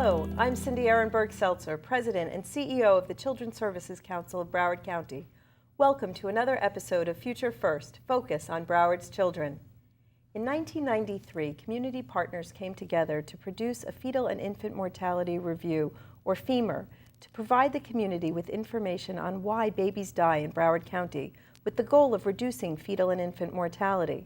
Hello, I'm Cindy Ehrenberg-Seltzer, President and CEO of the Children's Services Council of Broward County. Welcome to another episode of Future First, Focus on Broward's Children. In 1993, community partners came together to produce a fetal and infant mortality review, or FEMUR, to provide the community with information on why babies die in Broward County, with the goal of reducing fetal and infant mortality.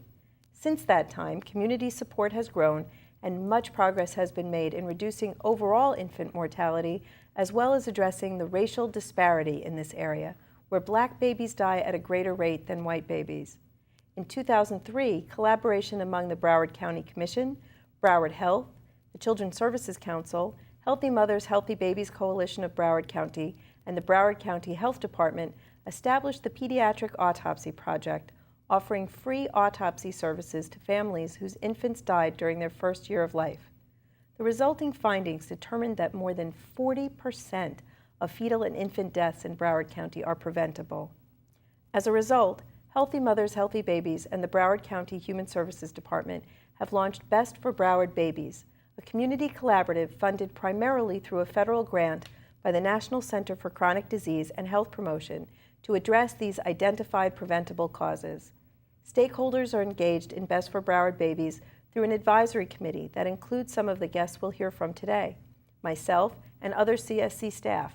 Since that time, community support has grown and much progress has been made in reducing overall infant mortality, as well as addressing the racial disparity in this area, where Black babies die at a greater rate than white babies. In 2003, collaboration among the Broward County Commission, Broward Health, the Children's Services Council, Healthy Mothers, Healthy Babies Coalition of Broward County, and the Broward County Health Department established the Pediatric Autopsy Project, offering free autopsy services to families whose infants died during their first year of life. The resulting findings determined that more than 40% of fetal and infant deaths in Broward County are preventable. As a result, Healthy Mothers, Healthy Babies and the Broward County Human Services Department have launched Best for Broward Babies, a community collaborative funded primarily through a federal grant by the National Center for Chronic Disease and Health Promotion to address these identified preventable causes. Stakeholders are engaged in Best for Broward Babies through an advisory committee that includes some of the guests we'll hear from today, myself and other CSC staff.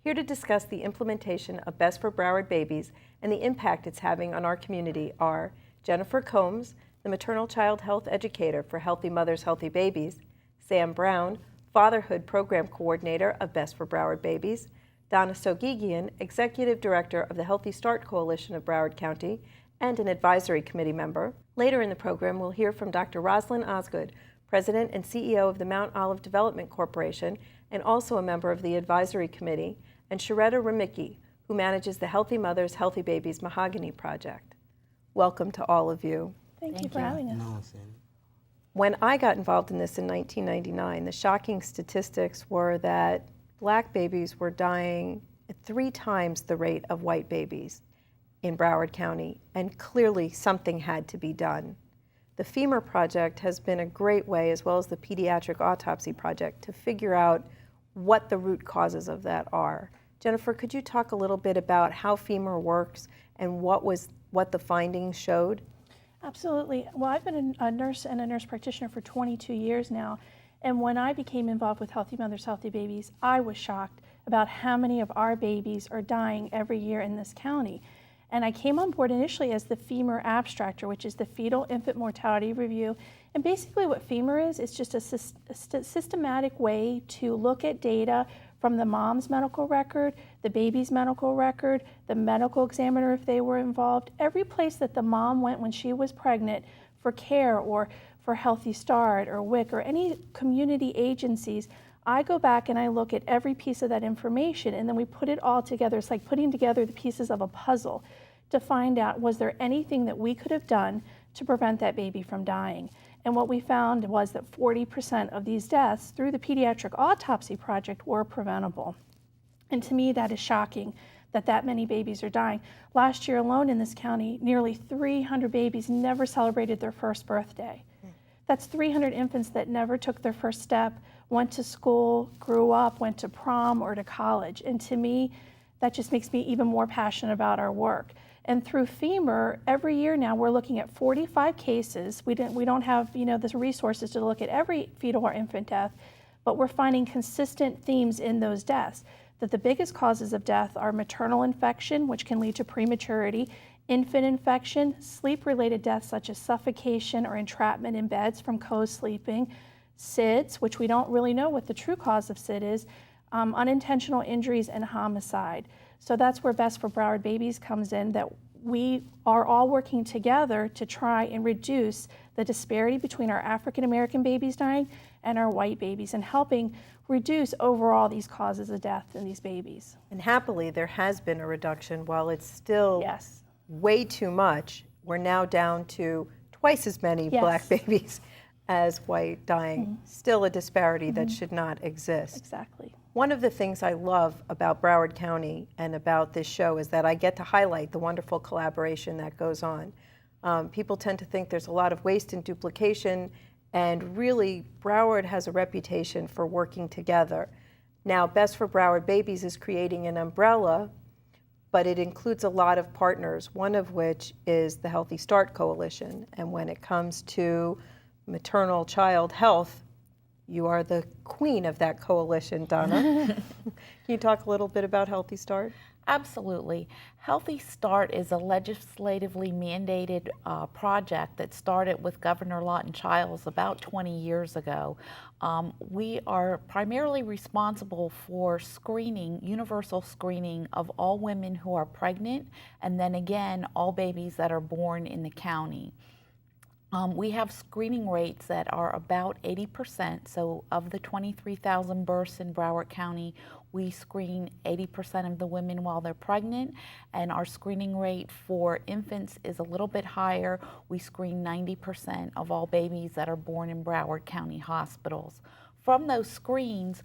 Here to discuss the implementation of Best for Broward Babies and the impact it's having on our community are Jennifer Combs, the maternal child health educator for Healthy Mothers, Healthy Babies, Sam Brown, Fatherhood Program Coordinator of Best for Broward Babies, Donna Sogigian, Executive Director of the Healthy Start Coalition of Broward County, and an advisory committee member. Later in the program, we'll hear from Dr. Rosalind Osgood, President and CEO of the Mount Olive Development Corporation, and also a member of the advisory committee, and Sharetta Remicki, who manages the Healthy Mothers, Healthy Babies Mahogany Project. Welcome to all of you. Thank you for having us. When I got involved in this in 1999, the shocking statistics were that Black babies were dying at 3 times the rate of white babies in Broward County, and clearly something had to be done. The FEMUR project has been a great way, as well as the Pediatric Autopsy Project, to figure out what the root causes of that are. Jennifer, could you talk a little bit about how FEMUR works and what the findings showed? Absolutely. Well, I've been a nurse and a nurse practitioner for 22 years now, and when I became involved with Healthy Mothers, Healthy Babies, I was shocked about how many of our babies are dying every year in this county. And I came on board initially as the FEMUR abstractor, which is the Fetal Infant Mortality Review. And basically what FEMUR is just a systematic way to look at data from the mom's medical record, the baby's medical record, the medical examiner if they were involved, every place that the mom went when she was pregnant for care or for Healthy Start or WIC or any community agencies. I go back and I look at every piece of that information, and then we put it all together. It's like putting together the pieces of a puzzle to find out, was there anything that we could have done to prevent that baby from dying? And what we found was that 40% of these deaths through the Pediatric Autopsy Project were preventable. And to me, that is shocking that many babies are dying. Last year alone in this county, nearly 300 babies never celebrated their first birthday. That's 300 infants that never took their first step, went to school, grew up, went to prom or to college. And to me, that just makes me even more passionate about our work. And through FEMUR, every year now we're looking at 45 cases. We don't have the resources to look at every fetal or infant death, but we're finding consistent themes in those deaths. That the biggest causes of death are maternal infection, which can lead to prematurity, infant infection, sleep-related deaths such as suffocation or entrapment in beds from co-sleeping, SIDS, which we don't really know what the true cause of SID is, unintentional injuries, and homicide. So that's where Best for Broward Babies comes in, that we are all working together to try and reduce the disparity between our African American babies dying and our white babies, and helping reduce overall these causes of death in these babies. And happily, there has been a reduction. While it's still Yes. way too much, we're now down to twice as many Yes. Black babies as white dying. Still a disparity that should not exist. Exactly. One of the things I love about Broward County and about this show is that I get to highlight the wonderful collaboration that goes on. People tend to think there's a lot of waste and duplication, And really, Broward has a reputation for working together. Now, Best for Broward Babies is creating an umbrella, but it includes a lot of partners, one of which is the Healthy Start Coalition. And when it comes to maternal child health, you are the queen of that coalition, Donna. Can you talk a little bit about Healthy Start? Absolutely. Healthy Start is a legislatively mandated project that started with Governor Lawton Chiles about 20 years ago. We are primarily responsible for screening, universal screening of all women who are pregnant, and then again, all babies that are born in the county. We have screening rates that are about 80%. So of the 23,000 births in Broward County, we screen 80% of the women while they're pregnant, and our screening rate for infants is a little bit higher. We screen 90% of all babies that are born in Broward County hospitals. From those screens,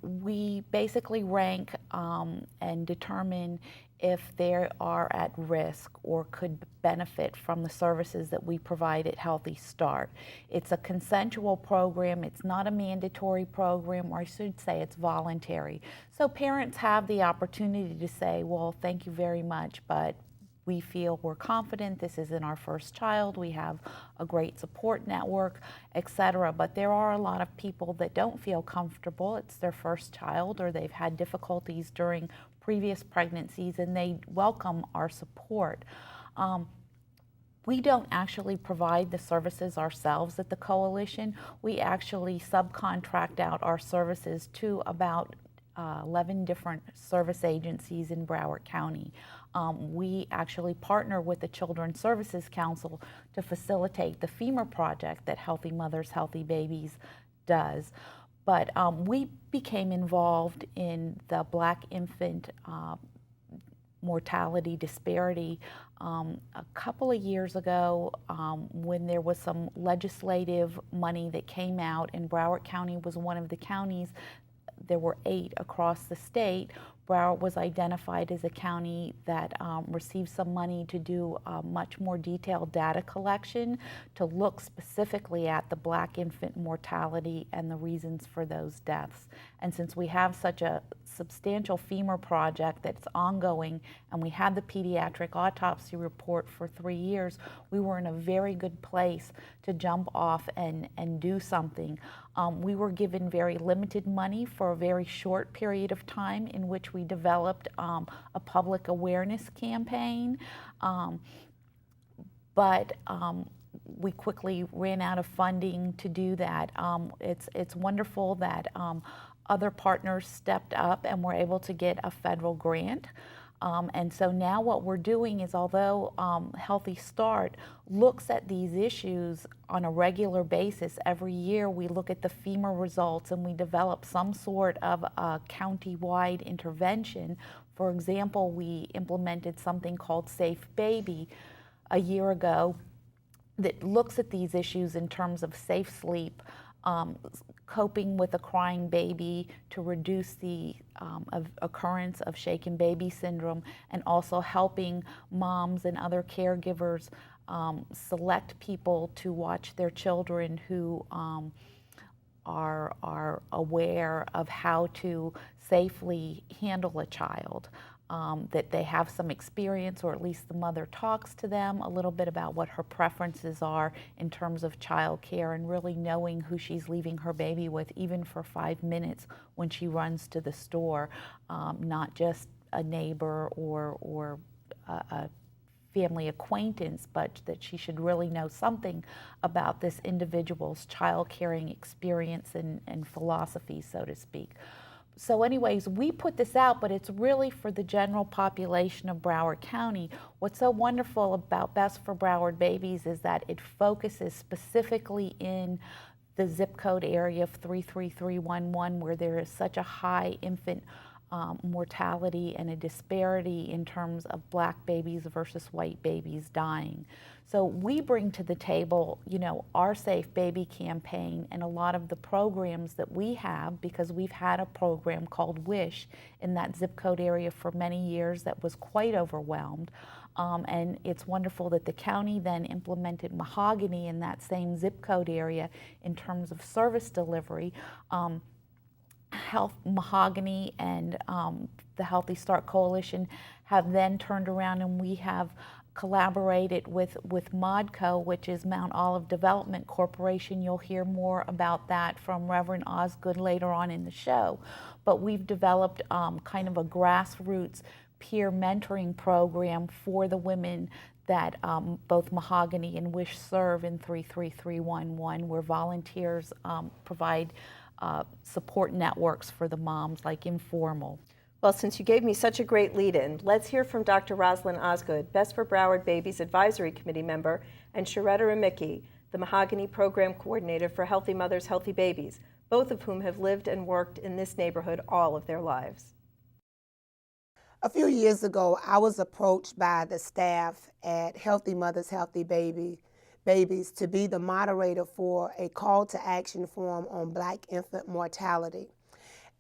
we basically rank and determine if they are at risk or could benefit from the services that we provide at Healthy Start. It's a consensual program. It's not a mandatory program, or I should say it's voluntary. So parents have the opportunity to say, well, thank you very much, but we feel we're confident this isn't our first child, we have a great support network, etc. But there are a lot of people that don't feel comfortable. It's their first child, or they've had difficulties during previous pregnancies, and they welcome our support. We don't actually provide the services ourselves at the coalition. We actually subcontract out our services to about 11 different service agencies in Broward County. We actually partner with the Children's Services Council to facilitate the femur project that Healthy Mothers, Healthy Babies does. But we became involved in the Black infant mortality disparity a couple of years ago when there was some legislative money that came out, and Broward County was one of the counties. There were 8 across the state. Broward was identified as a county that received some money to do much more detailed data collection to look specifically at the Black infant mortality and the reasons for those deaths. And since we have such a substantial femur project that's ongoing, and we had the pediatric autopsy report for 3 years, we were in a very good place to jump off and do something. We were given very limited money for a very short period of time in which we developed a public awareness campaign, but we quickly ran out of funding to do that. It's wonderful that other partners stepped up and were able to get a federal grant. And so now what we're doing is, although Healthy Start looks at these issues on a regular basis, every year we look at the femur results and we develop some sort of a county-wide intervention. For example, we implemented something called Safe Baby a year ago that looks at these issues in terms of safe sleep, coping with a crying baby to reduce the occurrence of shaken baby syndrome, and also helping moms and other caregivers select people to watch their children who are aware of how to safely handle a child. That they have some experience, or at least the mother talks to them a little bit about what her preferences are in terms of child care, and really knowing who she's leaving her baby with, even for 5 minutes when she runs to the store, not just a neighbor or a family acquaintance, but that she should really know something about this individual's child caring experience and philosophy, so to speak. So anyways, we put this out, but it's really for the general population of Broward County. What's so wonderful about Best for Broward Babies is that it focuses specifically in the zip code area of 33311, where there is such a high infant mortality and a disparity in terms of black babies versus white babies dying. So we bring to the table, our Safe Baby campaign and a lot of the programs that we have, because we've had a program called WISH in that zip code area for many years that was quite overwhelmed. And it's wonderful that the county then implemented Mahogany in that same zip code area in terms of service delivery. Mahogany and the Healthy Start Coalition have then turned around, and we have collaborated with MODCO, which is Mount Olive Development Corporation. You'll hear more about that from Reverend Osgood later on in the show. But we've developed kind of a grassroots peer mentoring program for the women that both Mahogany and WISH serve in 33311, where volunteers provide support networks for the moms, like informal. Well, since you gave me such a great lead-in, let's hear from Dr. Rosalind Osgood, Best for Broward Babies Advisory Committee member, and Sharetta Ramicki, the Mahogany Program Coordinator for Healthy Mothers, Healthy Babies, both of whom have lived and worked in this neighborhood all of their lives. A few years ago, I was approached by the staff at Healthy Mothers, Healthy Babies to be the moderator for a call to action forum on Black infant mortality.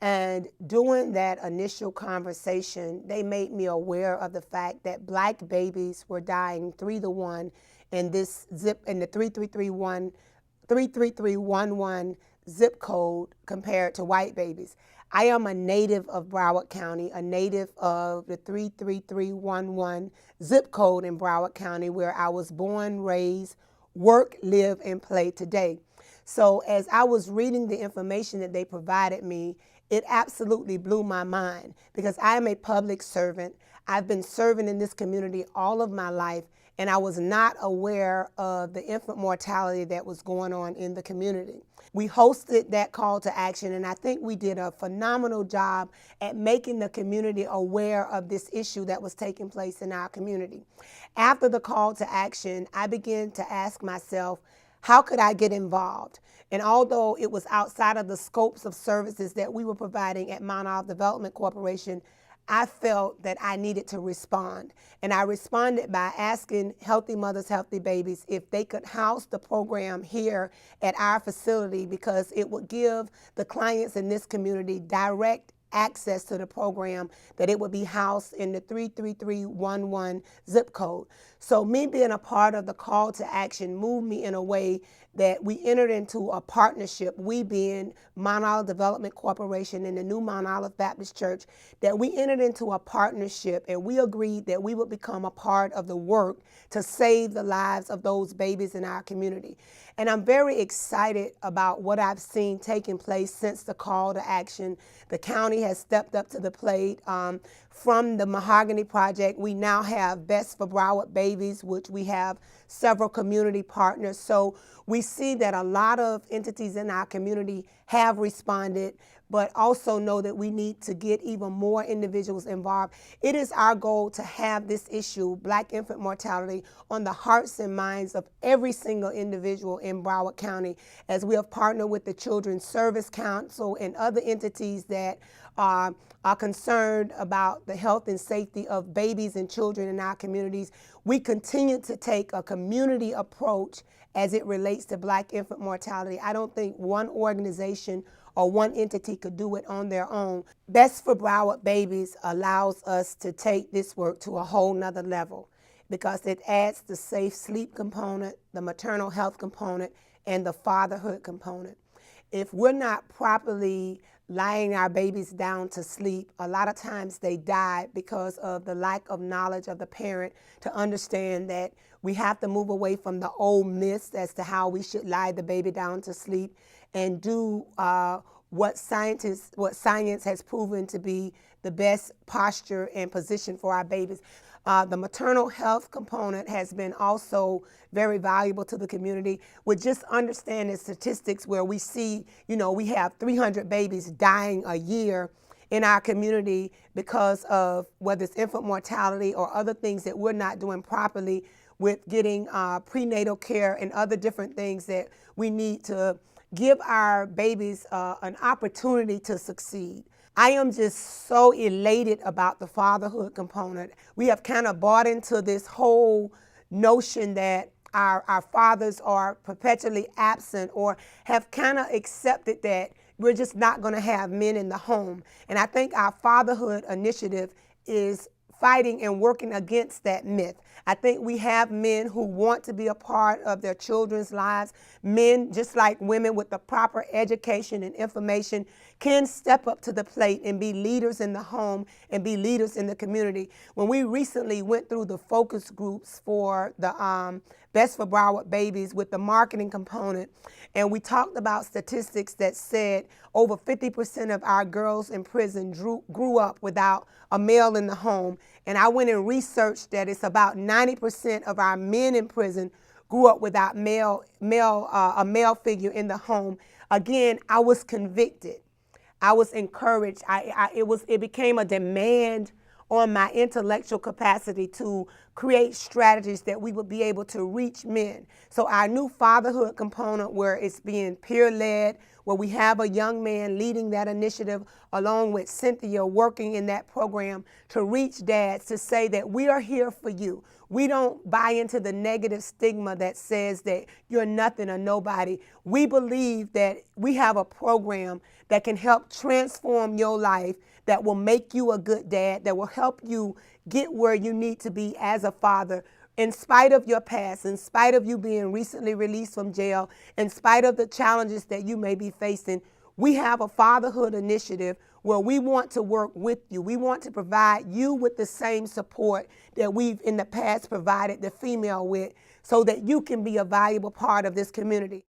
And during that initial conversation, they made me aware of the fact that Black babies were dying 3-to-1 in the 33311 zip code compared to white babies. I am a native of Broward County, a native of the 33311 zip code in Broward County, where I was born, raised, work, live, and play today. So as I was reading the information that they provided me, it absolutely blew my mind, because I am a public servant. I've been serving in this community all of my life, and I was not aware of the infant mortality that was going on in the community. We hosted that call to action, and I think we did a phenomenal job at making the community aware of this issue that was taking place in our community. After the call to action, I began to ask myself, how could I get involved? And although it was outside of the scopes of services that we were providing at Mount Olive Development Corporation, I felt that I needed to respond. And I responded by asking Healthy Mothers, Healthy Babies if they could house the program here at our facility, because it would give the clients in this community direct access to the program, that it would be housed in the 33311 zip code. So me being a part of the call to action moved me in a way that we entered into a partnership, we being Mount Olive Development Corporation and the new Mount Olive Baptist Church, that we entered into a partnership, and we agreed that we would become a part of the work to save the lives of those babies in our community. And I'm very excited about what I've seen taking place since the call to action. The county has stepped up to the plate. From the Mahogany Project, we now have Best for Broward Babies, which we have several community partners. So we see that a lot of entities in our community have responded, but also know that we need to get even more individuals involved. It is our goal to have this issue, Black infant mortality, on the hearts and minds of every single individual in Broward County, as we have partnered with the Children's Service Council and other entities that are concerned about the health and safety of babies and children in our communities. We continue to take a community approach as it relates to Black infant mortality. I don't think one organization or one entity could do it on their own. Best for Broward Babies allows us to take this work to a whole nother level, because it adds the safe sleep component, the maternal health component, and the fatherhood component. If we're not properly lying our babies down to sleep, a lot of times they die because of the lack of knowledge of the parent to understand that we have to move away from the old myths as to how we should lie the baby down to sleep and do what science has proven to be the best posture and position for our babies. The maternal health component has been also very valuable to the community, with just understanding statistics where we see, we have 300 babies dying a year in our community because of whether it's infant mortality or other things that we're not doing properly with getting prenatal care and other different things that we need to give our babies an opportunity to succeed. I am just so elated about the fatherhood component. We have kind of bought into this whole notion that our fathers are perpetually absent, or have kind of accepted that we're just not going to have men in the home. And I think our fatherhood initiative is fighting and working against that myth. I think we have men who want to be a part of their children's lives. Men, just like women with the proper education and information, can step up to the plate and be leaders in the home and be leaders in the community. When we recently went through the focus groups for the Best for Broward Babies with the marketing component, and we talked about statistics that said over 50% of our girls in prison grew up without a male in the home. And I went and researched that it's about 90% of our men in prison grew up without a male figure in the home. Again, I was convicted. I was encouraged. It became a demand on my intellectual capacity to create strategies that we would be able to reach men. So our new fatherhood component, where it's being peer-led, where we have a young man leading that initiative along with Cynthia working in that program to reach dads to say that we are here for you. We don't buy into the negative stigma that says that you're nothing or nobody. We believe that we have a program that can help transform your life, that will make you a good dad, that will help you get where you need to be as a father, in spite of your past, in spite of you being recently released from jail, in spite of the challenges that you may be facing. We have a fatherhood initiative where we want to work with you. We want to provide you with the same support that we've in the past provided the female with, so that you can be a valuable part of this community.